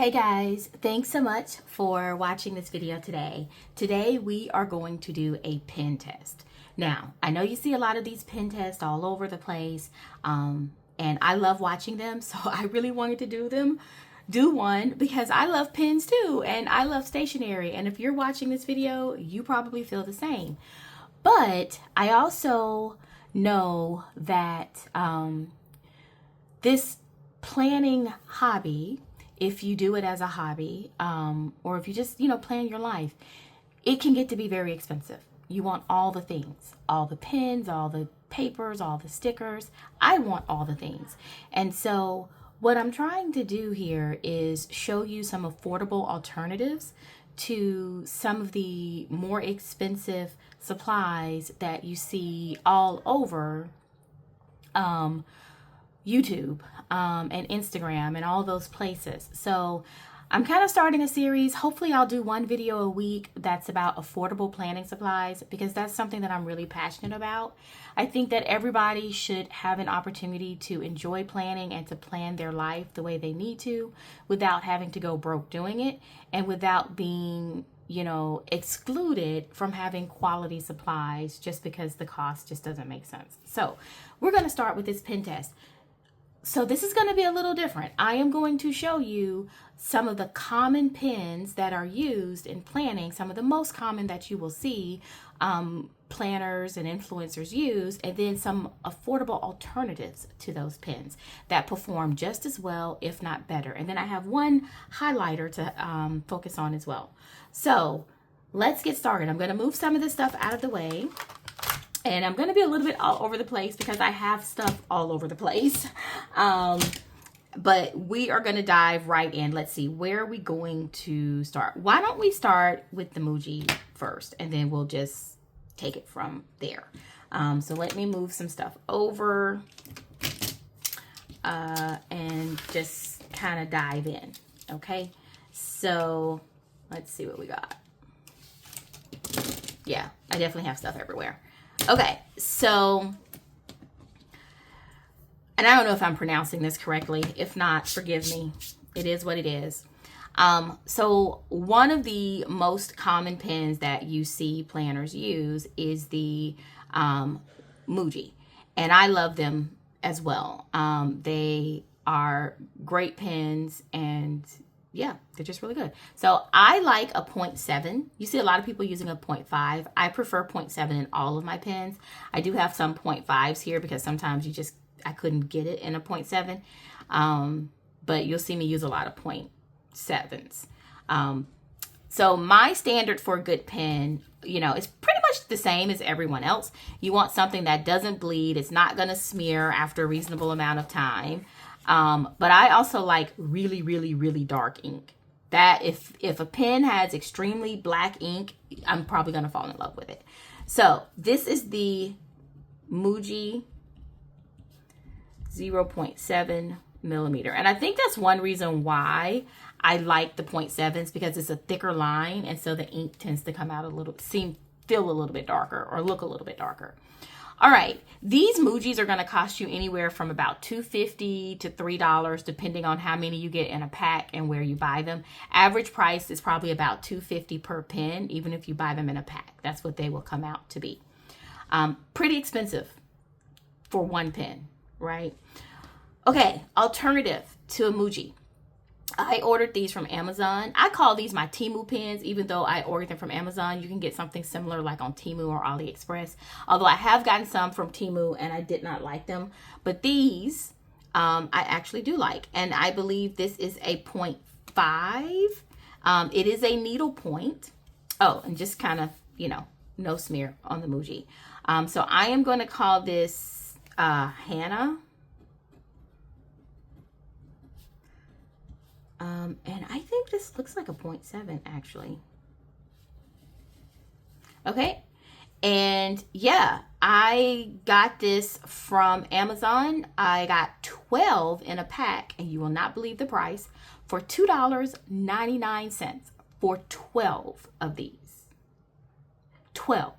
Hey guys, thanks so much for watching this video today. Today we are going to do a pen test. Now, I know you see a lot of these pen tests all over the place, and I love watching them, so I really wanted to do one because I love pens too, and I love stationery, and if you're watching this video, you probably feel the same. But I also know that this planning hobby, if you do it as a hobby, or if you just, plan your life, it can get to be very expensive. You want all the things, all the pens, all the papers, all the stickers. I want all the things. And so what I'm trying to do here is show you some affordable alternatives to some of the more expensive supplies that you see all over YouTube and Instagram and all those places. So I'm kind of starting a series. Hopefully I'll do one video a week that's about affordable planning supplies, because that's something that I'm really passionate about. I think that everybody should have an opportunity to enjoy planning and to plan their life the way they need to without having to go broke doing it, and without being excluded from having quality supplies just because the cost just doesn't make sense. So we're going to start with this pen test. So this is going to be a little different. I am going to show you some of the common pens that are used in planning, some of the most common that you will see planners and influencers use, and then some affordable alternatives to those pens that perform just as well, if not better. And then I have one highlighter to focus on as well. So let's get started. I'm going to move some of this stuff out of the way. And I'm going to be a little bit all over the place because I have stuff all over the place. But we are going to dive right in. Let's see, where are we going to start? Why don't we start with the Muji first, and then we'll just take it from there. So let me move some stuff over and just kind of dive in. Okay, so let's see what we got. Yeah, I definitely have stuff everywhere. Okay, so, and I don't know if I'm pronouncing this correctly. If not, forgive me. It is what it is. So one of the most common pens that you see planners use is the Muji, and I love them as well. They are great pens, and yeah, they're just really good. So I like a 0.7. You see a lot of people using a 0.5. I prefer 0.7 in all of my pens. I do have some 0.5s here because sometimes I couldn't get it in a 0.7. But you'll see me use a lot of 0.7s. So my standard for a good pen, is pretty much the same as everyone else. You want something that doesn't bleed. It's not going to smear after a reasonable amount of time. But I also like really, really, really dark ink. That if a pen has extremely black ink, I'm probably going to fall in love with it. So this is the Muji 0.7 millimeter. And I think that's one reason why I like the 0.7s, because it's a thicker line. And so the ink tends to come out feel a little bit darker, or look a little bit darker. All right, these Mujis are going to cost you anywhere from about $2.50 to $3, depending on how many you get in a pack and where you buy them. Average price is probably about $2.50 per pen, even if you buy them in a pack. That's what they will come out to be. Pretty expensive for one pen, right? Okay, alternative to a Muji. I ordered these from Amazon. I call these my Temu pens, even though I ordered them from Amazon. You can get something similar like on Temu or AliExpress. Although I have gotten some from Temu and I did not like them. But these I actually do like. And I believe this is a 0.5. It is a needle point. Oh, and just kind of, no smear on the Muji. So I am going to call this Hannah. And I think this looks like a 0.7 actually. Okay. And yeah, I got this from Amazon. I got 12 in a pack, and you will not believe the price, for $2.99 for 12 of these. 12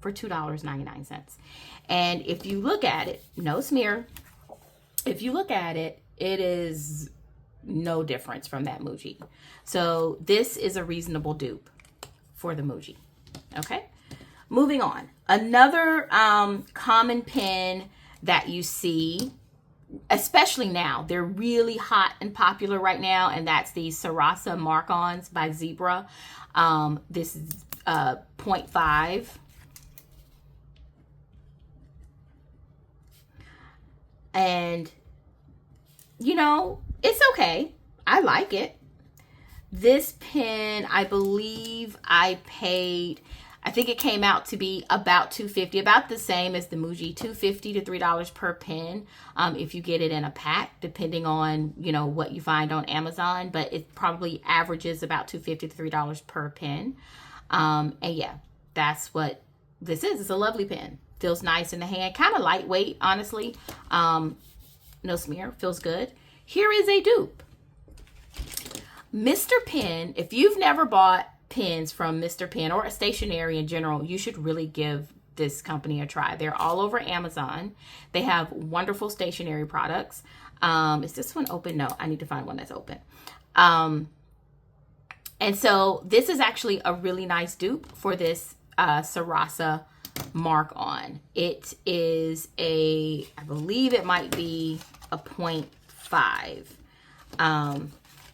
for $2.99. And if you look at it, no smear. If you look at it, it is no difference from that Muji. So this is a reasonable dupe for the Muji. Okay, moving on. Another common pen that you see, especially now, they're really hot and popular right now, and that's the Sarasa Markons by Zebra. This is 0.5. And, you know, it's okay. I like it. This pen, I believe I paid, I think it came out to be about $2.50, about the same as the Muji, $2.50 to $3 per pen if you get it in a pack, depending on, you know, what you find on Amazon. But it probably averages about $2.50 to $3 per pen. And yeah, that's what this is. It's a lovely pen. Feels nice in the hand, kind of lightweight, honestly. No smear, feels good. Here is a dupe. Mr. Pen, if you've never bought pens from Mr. Pen or stationery in general, you should really give this company a try. They're all over Amazon. They have wonderful stationery products. Is this one open? No, I need to find one that's open. And so this is actually a really nice dupe for this Sarasa Markon. It is a, I believe it might be a 0.5.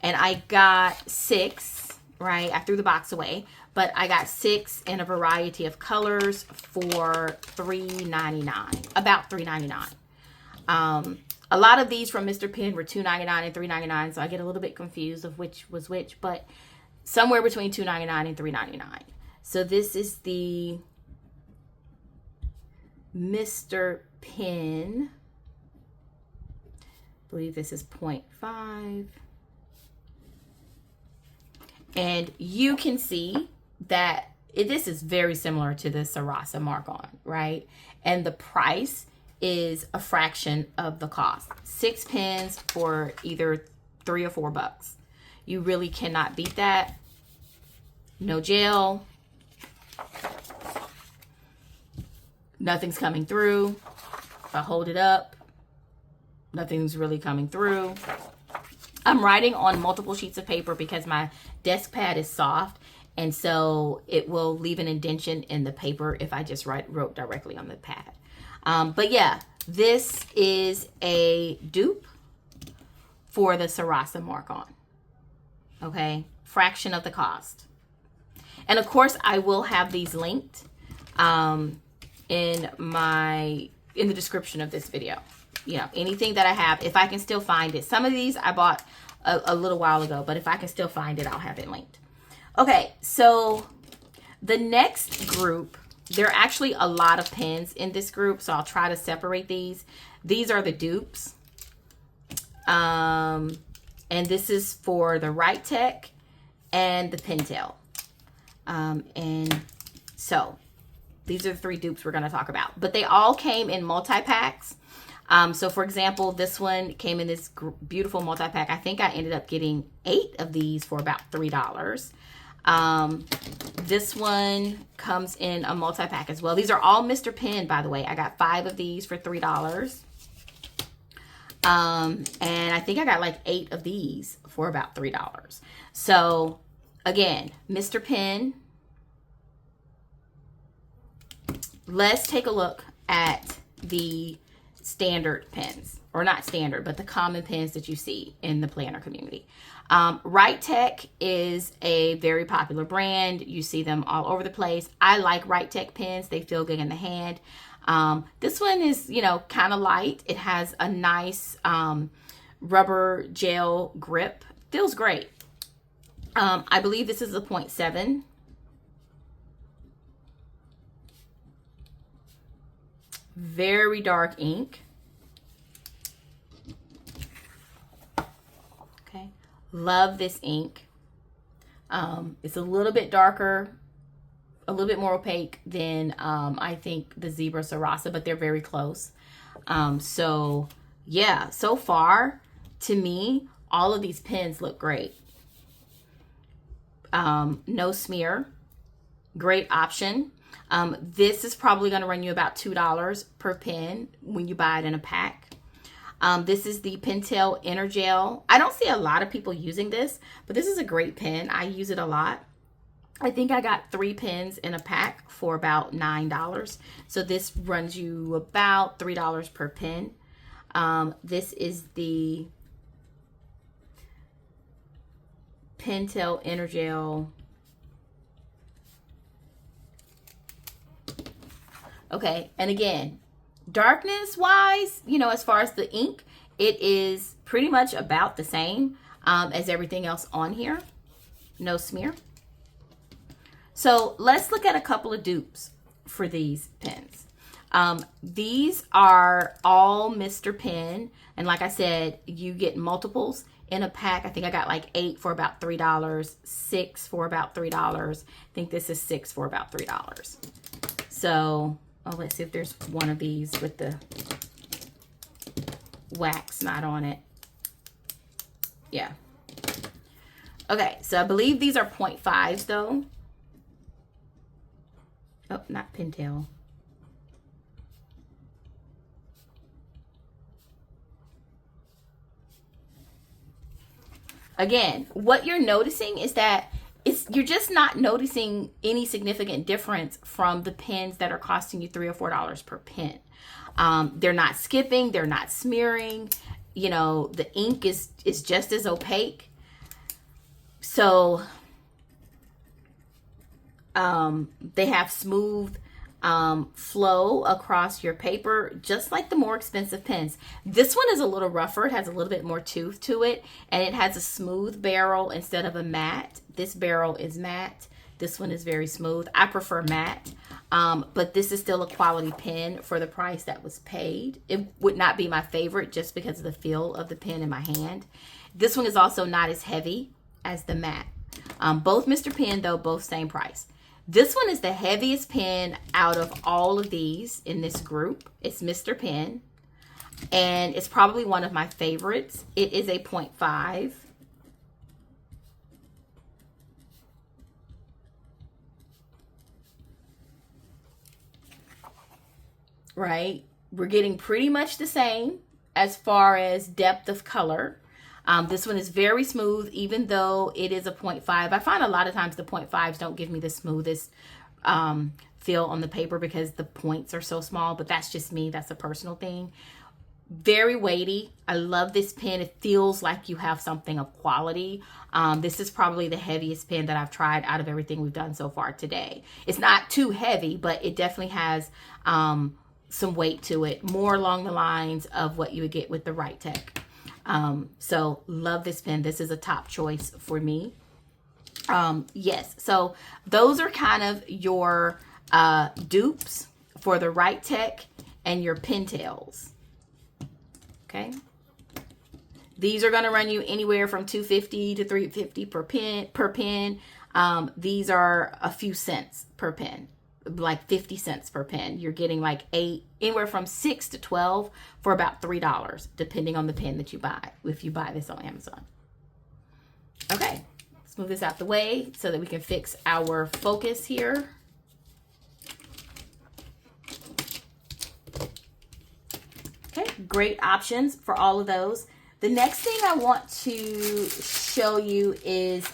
And I got 6, right? I threw the box away, but I got 6 in a variety of colors for $3.99, about $3.99. A lot of these from Mr. Pen were $2.99 and $3.99, so I get a little bit confused of which was which, but somewhere between $2.99 and $3.99. So this is the Mr. Pen. I believe this is 0.5. And you can see that this is very similar to the Sarasa Markon, right? And the price is a fraction of the cost. 6 pens for either $3 or $4. You really cannot beat that. No gel. Nothing's coming through. If I hold it up, nothing's really coming through. I'm writing on multiple sheets of paper because my desk pad is soft, and so it will leave an indentation in the paper if I just wrote directly on the pad. But yeah, this is a dupe for the Sarasa Markon. Okay, fraction of the cost. And of course, I will have these linked in the description of this video. You know, anything that I have, if I can still find it. Some of these I bought a little while ago, but if I can still find it, I'll have it linked. Okay, so the next group, there are actually a lot of pens in this group, so I'll try to separate these. These are the dupes. And this is for the Write-Tech and the Pentel. And so these are the 3 dupes we're going to talk about. But they all came in multi-packs. So for example, this one came in this beautiful multi-pack. I think I ended up getting 8 of these for about $3. This one comes in a multi-pack as well. These are all Mr. Pen, by the way. I got 5 of these for $3. And I think I got like 8 of these for about $3. So again, Mr. Pen. Let's take a look at the standard pens, or not standard, but the common pens that you see in the planner community. Write-Tech is a very popular brand. You see them all over the place. I like Write-Tech pens. They feel good in the hand. This one is, you know, kind of light. It has a nice rubber gel grip. Feels great. I believe this is a 0.7. Very dark ink. Okay, love this ink. It's a little bit darker, a little bit more opaque than I think the Zebra Sarasa, but they're very close. So yeah, so far to me, all of these pens look great. No smear, great option. This is probably going to run you about $2 per pen when you buy it in a pack. This is the Pentel Inner Gel. I don't see a lot of people using this, but this is a great pen. I use it a lot. I think I got 3 pens in a pack for about $9. So this runs you about $3 per pen. This is the Pentel Inner Gel. Okay, and again, darkness wise, you know, as far as the ink, it is pretty much about the same as everything else on here. No smear. So let's look at a couple of dupes for these pens. These are all Mr. Pen. And like I said, you get multiples in a pack. I think I got like 8 for about $3, 6 for about $3. I think this is 6 for about $3. So, oh, let's see if there's one of these with the wax not on it. Yeah. Okay, so I believe these are 0.5s though. Oh, not Pentel. Again, what you're noticing is that you're just not noticing any significant difference from the pens that are costing you $3 or $4 per pen. They're not skipping, they're not smearing. You know, the ink is just as opaque. So they have smooth flow across your paper, just like the more expensive pens. This one is a little rougher. It has a little bit more tooth to it, and it has a smooth barrel instead of a matte. This barrel is matte. This one is very smooth. I prefer matte, but this is still a quality pen for the price that was paid. It would not be my favorite just because of the feel of the pen in my hand. This one is also not as heavy as the matte. Both Mr. Pen, though, both same price. This one is the heaviest pen out of all of these in this group. It's Mr. Pen, and it's probably one of my favorites. It is a 0.5. Right? We're getting pretty much the same as far as depth of color. This one is very smooth, even though it is a 0.5. I find a lot of times the 0.5s don't give me the smoothest feel on the paper because the points are so small, but that's just me. That's a personal thing. Very weighty. I love this pen. It feels like you have something of quality. This is probably the heaviest pen that I've tried out of everything we've done so far today. It's not too heavy, but it definitely has some weight to it, more along the lines of what you would get with the Right Tech. So love this pen. This is a top choice for me. Yes, so those are kind of your dupes for the Right Tech and your Pentels. Okay. These are going to run you anywhere from $2.50 to $3.50 per pen. These are a few cents per pen, like 50 cents per pen. You're getting like anywhere from 6 to 12 for about $3, depending on the pen that you buy, if you buy this on Amazon. Okay, let's move this out the way so that we can fix our focus here. Okay, great options for all of those. The next thing I want to show you is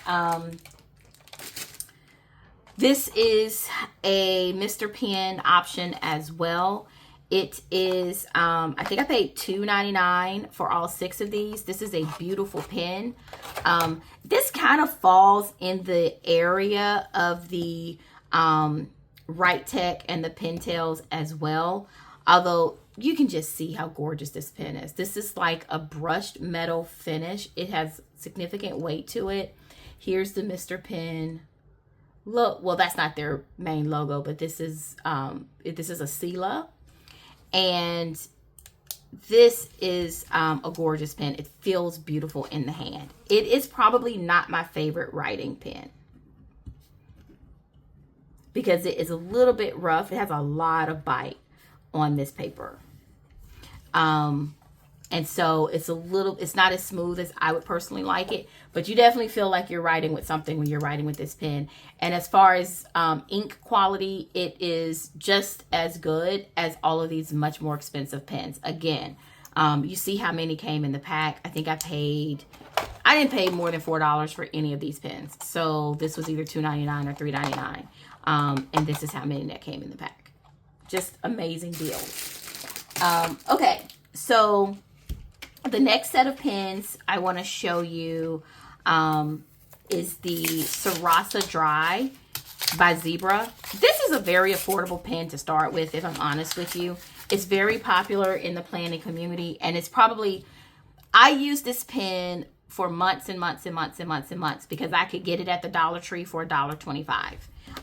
this is a Mr. Pen option as well. It is, I think I paid $2.99 for all 6 of these. This is a beautiful pen. This kind of falls in the area of the Right Tech and the Pentels as well. Although you can just see how gorgeous this pen is. This is like a brushed metal finish. It has significant weight to it. Here's the Mr. Pen. Look, well, that's not their main logo, but this is a Sela, and this is a gorgeous pen. It feels beautiful in the hand. It is probably not my favorite writing pen because it is a little bit rough. It has a lot of bite on this paper. And so it's not as smooth as I would personally like it, but you definitely feel like you're writing with something when you're writing with this pen. And as far as ink quality, it is just as good as all of these much more expensive pens. Again, You see how many came in the pack. I think I didn't pay more than $4 for any of these pens. So this was either $2.99 or $3.99. And this is how many that came in the pack. Just amazing deal. Okay, so the next set of pens I want to show you is the Sarasa Dry by Zebra. This is a very affordable pen to start with, if I'm honest with you. It's very popular in the planning community, and it's probably, I used this pen for months and months and months and months and months because I could get it at the Dollar Tree for $1.25.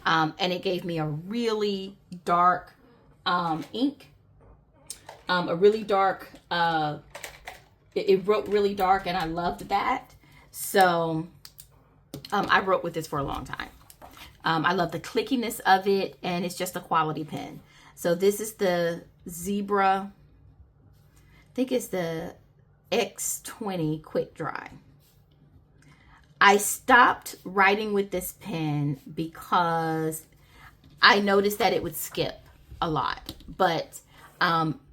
And it gave me a really dark ink, a really dark, it wrote really dark, and I loved that. So I wrote with this for a long time. I love the clickiness of it, and it's just a quality pen. So this is the Zebra, I think it's the X20 Quick Dry. I stopped writing with this pen because I noticed that it would skip a lot, but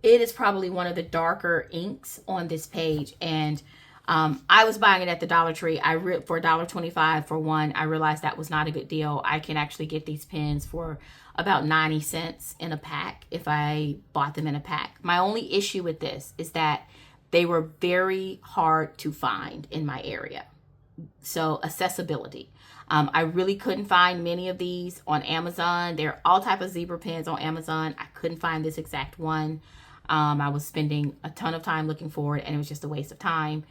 it is probably one of the darker inks on this page, and I was buying it at the Dollar Tree. For $1.25 for one. I realized that was not a good deal. I can actually get these pens for about 90 cents in a pack if I bought them in a pack. My only issue with this is that they were very hard to find in my area. So accessibility. I really couldn't find many of these on Amazon. There are all type of Zebra pens on Amazon. I couldn't find this exact one. I was spending a ton of time looking for it, and it was just a waste of time.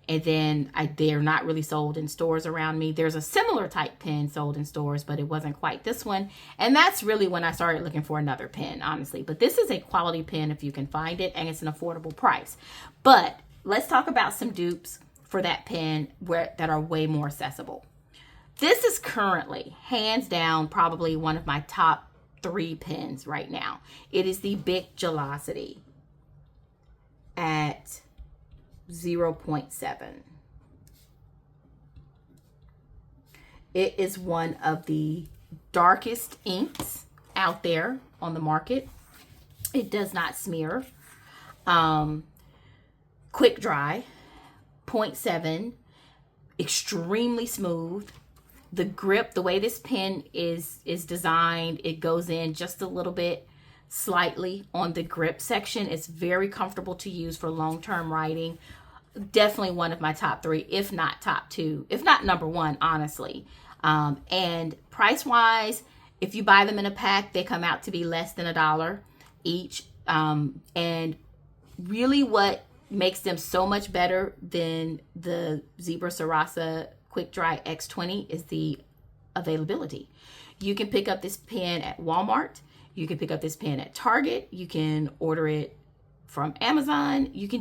And then they're not really sold in stores around me. There's a similar type pen sold in stores, but it wasn't quite this one. And that's really when I started looking for another pen, honestly. But this is a quality pen if you can find it, and it's an affordable price. But let's talk about some dupes for that pen that are way more accessible. This is currently, hands down, probably one of my top 3 pens right now. It is the Bic Gelocity at 0.7. It is one of the darkest inks out there on the market. It does not smear. Quick dry, 0.7, extremely smooth. The grip, the way this pen is designed, it goes in just a little bit slightly on the grip section. It's very comfortable to use for long-term writing. Definitely one of my top 3, if not top 2, if not number 1, honestly. And price-wise, if you buy them in a pack, they come out to be less than $1 each. And really what makes them so much better than the Zebra Sarasa Quick Dry X20 is the availability. You can pick up this pen at Walmart. You can pick up this pen at Target. You can order it from Amazon. You can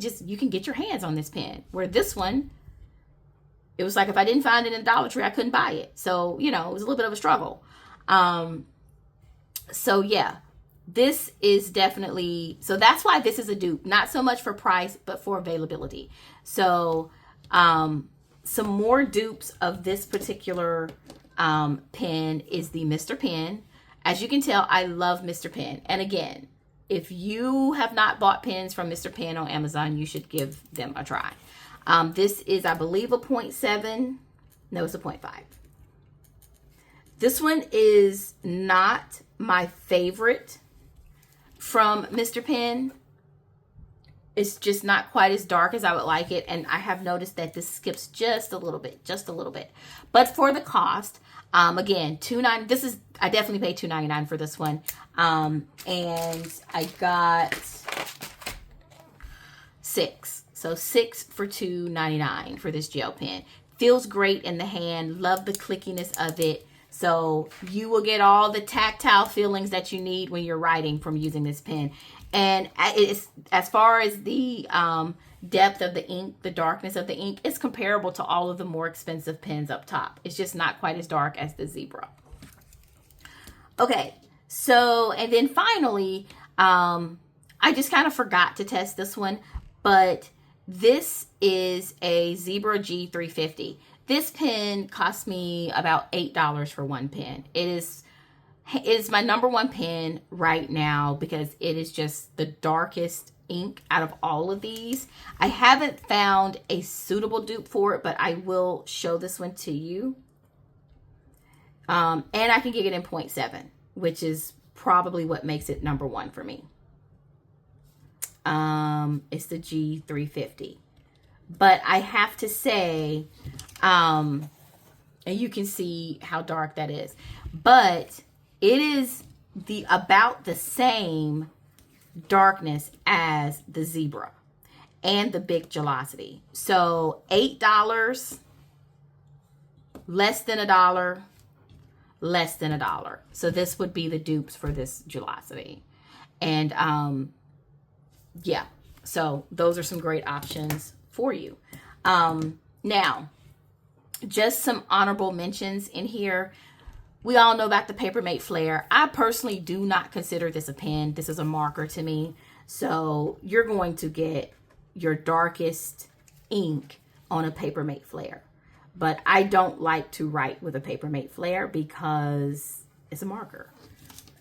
get your hands on this pen. Where this one, it was like if I didn't find it in the Dollar Tree, I couldn't buy it. So, it was a little bit of a struggle. So yeah, this is definitely, so that's why this is a dupe. Not so much for price, but for availability. So, some more dupes of this particular pen is the Mr. Pen. As you can tell, I love Mr. Pen. And again, if you have not bought pens from Mr. Pen on Amazon, you should give them a try. This is, I believe, a 0.7. No, it's a 0.5. This one is not my favorite from Mr. Pen. It's just not quite as dark as I would like it. And I have noticed that this skips just a little bit. But for the cost, again, $2.99. I definitely paid $2.99 for this one. And I got 6. So 6 for $2.99 for this gel pen. Feels great in the hand. Love the clickiness of it. So you will get all the tactile feelings that you need when you're writing from using this pen. And it's, as far as the depth of the ink, the darkness of the ink, it's comparable to all of the more expensive pens up top. It's just not quite as dark as the Zebra. Okay, so, and then finally, I just kind of forgot to test this one, but this is a Zebra G350. This pen cost me about $8 for one pen. It is my number 1 pen right now because it is just the darkest ink out of all of these. I haven't found a suitable dupe for it, but I will show this one to you. And I can get it in 0.7, which is probably what makes it number one for me. It's the G350. But I have to say, and you can see how dark that is, but it is about the same darkness as the Zebra and the Bic Gelocity. So $8, less than $1, less than $1. So this would be the dupes for this Gelocity. And yeah, so those are some great options for you. Now, just some honorable mentions in here. We all know about the Papermate Flare. I personally do not consider this a pen. This is a marker to me. So you're going to get your darkest ink on a Papermate Flare. But I don't like to write with a Papermate Flare because it's a marker.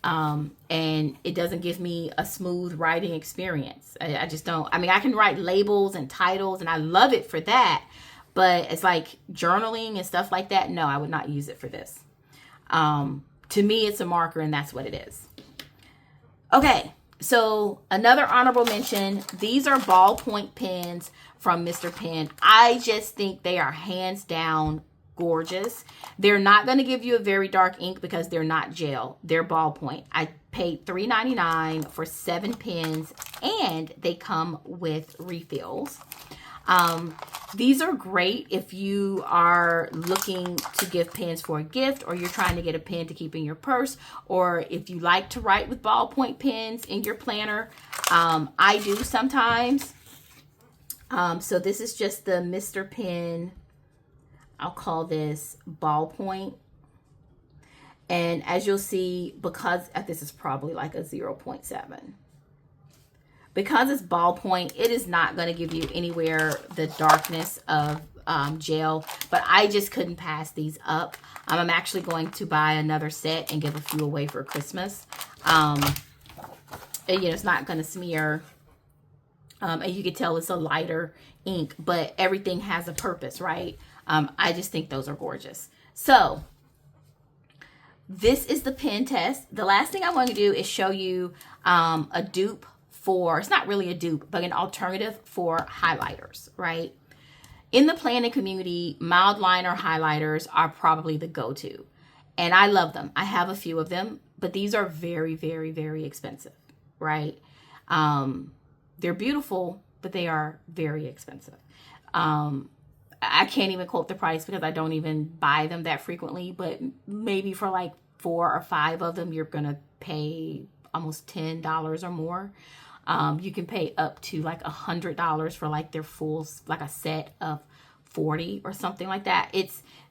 And it doesn't give me a smooth writing experience. I just don't. I mean, I can write labels and titles, and I love it for that. But it's like journaling and stuff like that. No, I would not use it for this. To me, it's a marker, and that's what it is. Okay, so another honorable mention. These are ballpoint pens from Mr. Pen. I just think they are hands down gorgeous. They're not going to give you a very dark ink because they're not gel. They're ballpoint. I paid $3.99 for 7 pens, and they come with refills. These are great if you are looking to give pens for a gift, or you're trying to get a pen to keep in your purse, or if you like to write with ballpoint pens in your planner. I do sometimes. So this is just the Mr. Pen, I'll call this ballpoint. And as you'll see, because this is probably like a 0.7. Because it's ballpoint, it is not going to give you anywhere the darkness of gel. But I just couldn't pass these up. I'm actually going to buy another set and give a few away for Christmas. And, you know, it's not going to smear. And you can tell it's a lighter ink, but everything has a purpose, right? I just think those are gorgeous. So this is the pen test. The last thing I want to do is show you a dupe for, it's not really a dupe, but an alternative for highlighters, right? In the planning community, mild liner highlighters are probably the go-to. And I love them. I have a few of them, but these are very, very, very expensive, right? They're beautiful, but they are very expensive. I can't even quote the price because I don't even buy them that frequently, but maybe for like 4 or 5 of them, you're going to pay almost $10 or more. You can pay up to like $100 for like their full, like a set of 40 or something like that.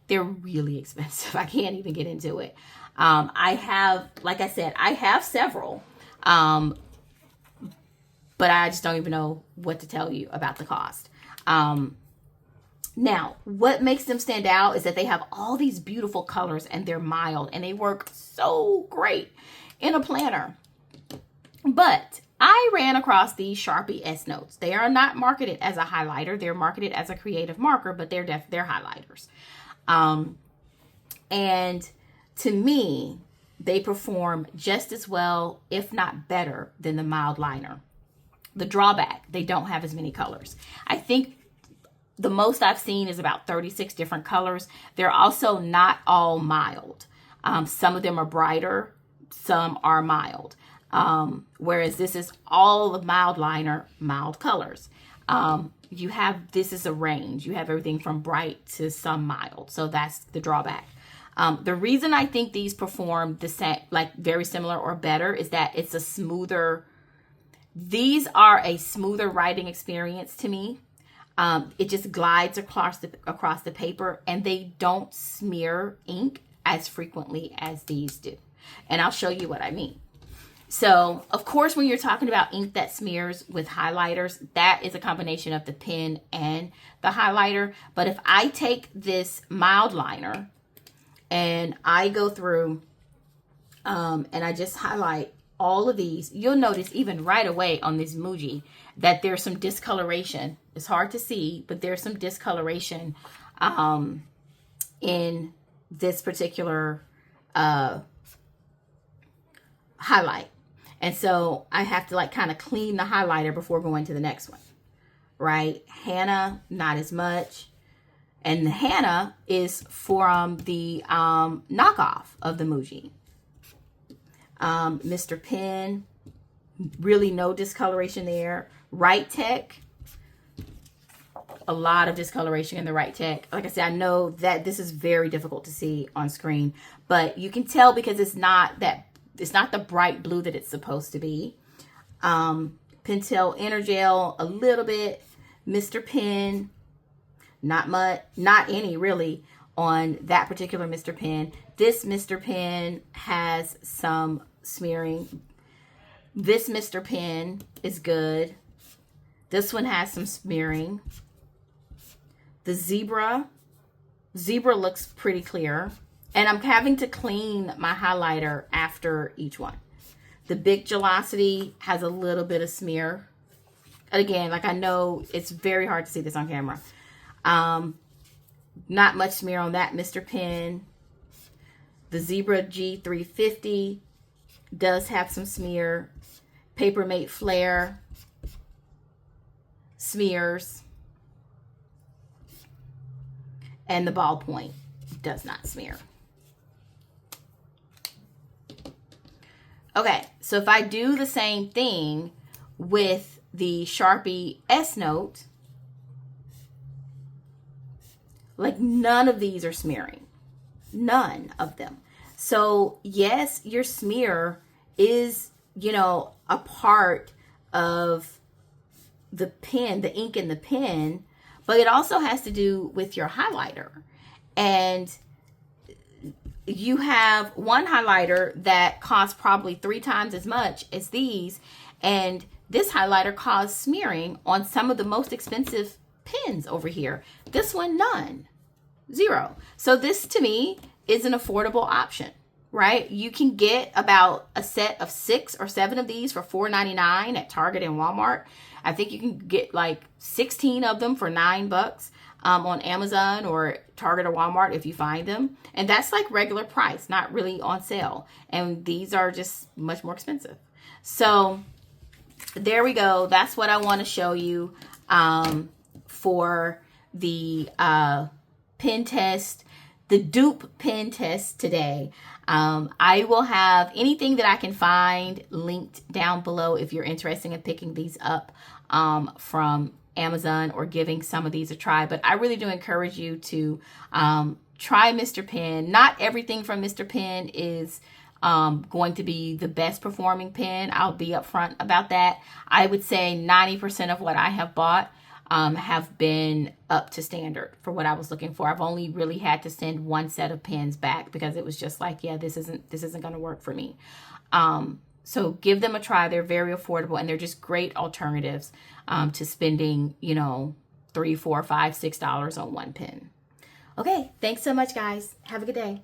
They're really expensive. I can't even get into it. I have, like I said, I have several, but I just don't even know what to tell you about the cost. Now, what makes them stand out is that they have all these beautiful colors and they're mild and they work so great in a planner. But I ran across these Sharpie S Notes. They are not marketed as a highlighter. They're marketed as a creative marker, but they're highlighters. And to me, they perform just as well, if not better, than the mild liner. The drawback, they don't have as many colors. I think the most I've seen is about 36 different colors. They're also not all mild. Some of them are brighter, some are mild. Whereas this is all of mild liner, mild colors. This is a range. You have everything from bright to some mild. So that's the drawback. The reason I think these perform the same, like very similar or better, is that it's a smoother, these are a smoother writing experience to me. It just glides across the paper, and they don't smear ink as frequently as these do. And I'll show you what I mean. So, of course, when you're talking about ink that smears with highlighters, that is a combination of the pen and the highlighter. But if I take this mild liner and I go through and I just highlight all of these, you'll notice even right away on this Muji that there's some discoloration. It's hard to see, but there's some discoloration in this particular highlight. And so I have to like kind of clean the highlighter before going to the next one, right? Hannah, not as much. And the Hannah is from the knockoff of the Muji. Mr. Pen, really no discoloration there. Right Tech, a lot of discoloration in the Right Tech. Like I said, I know that this is very difficult to see on screen, but you can tell because it's not the bright blue that it's supposed to be. Pentel Energel, a little bit. Mr. Pen, not much, not any really on that particular Mr. Pen. This Mr. Pen has some smearing. This Mr. Pen is good. This one has some smearing. The Zebra looks pretty clear. And I'm having to clean my highlighter after each one. The Bic Gelocity has a little bit of smear. Again, like I know it's very hard to see this on camera. Not much smear on that Mr. Pen. The Zebra G350 does have some smear. Papermate Flare smears. And the Ballpoint does not smear. Okay, so if I do the same thing with the Sharpie S Note, like none of these are smearing. None of them. So yes, your smear is, you know, a part of the pen, the ink in the pen, but it also has to do with your highlighter. And you have one highlighter that costs probably 3 times as much as these, and this highlighter caused smearing on some of the most expensive pens over here. This one, none. 0. So this to me is an affordable option, right? You can get about a set of 6 or 7 of these for $4.99 at Target and Walmart. I think you can get like 16 of them for $9 on Amazon or Target or Walmart if you find them. And that's like regular price, not really on sale. And these are just much more expensive. So there we go. That's what I want to show you for the pen test, the dupe pen test today. I will have anything that I can find linked down below if you're interested in picking these up from Amazon or giving some of these a try. But I really do encourage you to try Mr. Pen. Not everything from Mr. Pen is going to be the best performing pen. I'll be upfront about that. I would say 90% of what I have bought have been up to standard for what I was looking for. I've only really had to send one set of pens back because it was just like, yeah, this isn't going to work for me. So give them a try. They're very affordable and they're just great alternatives to spending, you know, $3, $4, $5, $6 on one pen. Okay, thanks so much, guys. Have a good day.